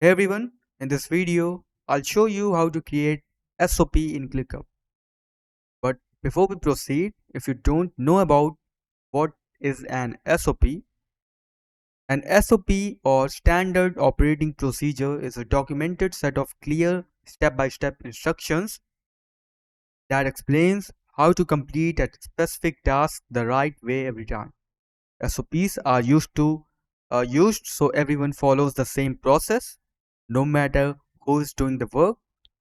Hey everyone, in this video, I'll show you how to create SOP in ClickUp. But before we proceed, if you don't know about what is an SOP or Standard Operating Procedure is a documented set of clear step-by-step instructions that explains how to complete a specific task the right way every time. SOPs are used so everyone follows the same process, no matter who is doing the work.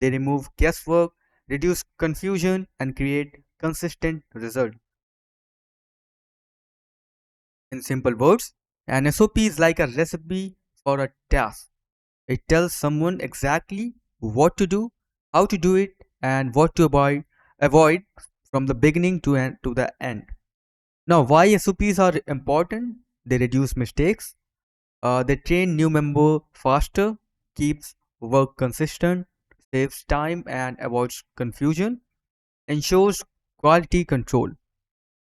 They remove guesswork, reduce confusion, and create consistent result. In simple words, an SOP is like a recipe for a task. It tells someone exactly what to do, how to do it, and what to avoid from the beginning to the end. Now, why SOPs are important? They reduce mistakes. They train new member faster, keeps work consistent, saves time and avoids confusion, ensures quality control.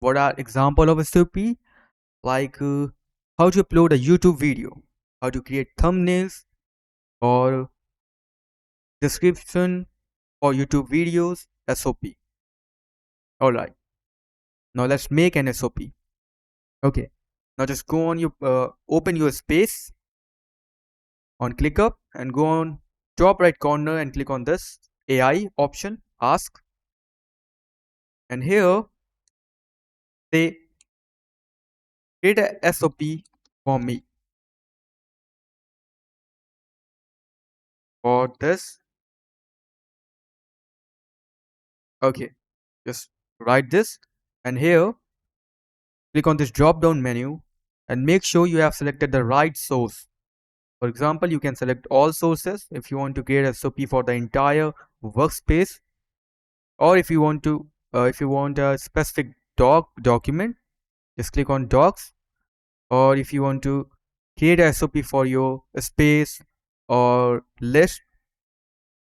What are example of SOP? Like how to upload a YouTube video, how to create thumbnails or description for YouTube videos, SOP. Alright, now let's make an SOP. Okay, now just go on your open your space on ClickUp and go on top right corner and click on this AI option, ask, and here say create a SOP for me for this. Okay, just write this and here click on this drop down menu and make sure you have selected the right source. For example, you can select all sources if you want to create a SOP for the entire workspace, or if you want a specific document, just click on docs, or if you want to create a SOP for your space or list,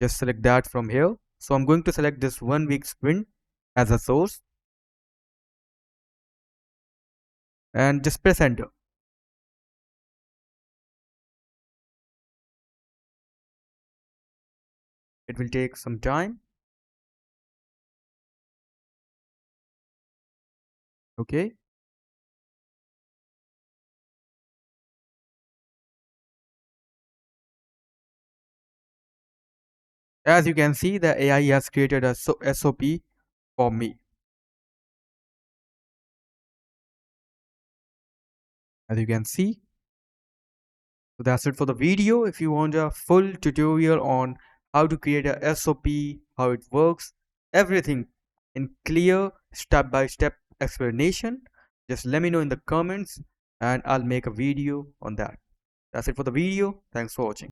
just select that from here. So I'm going to select this 1 week sprint as a source and just press enter. It will take some time. Okay. As you can see, the AI has created a SOP for me. As you can see. So that's it for the video. If you want a full tutorial on how to create a SOP, how it works, everything in clear step-by-step explanation, just let me know in the comments and I'll make a video on that. That's it for the video. Thanks for watching.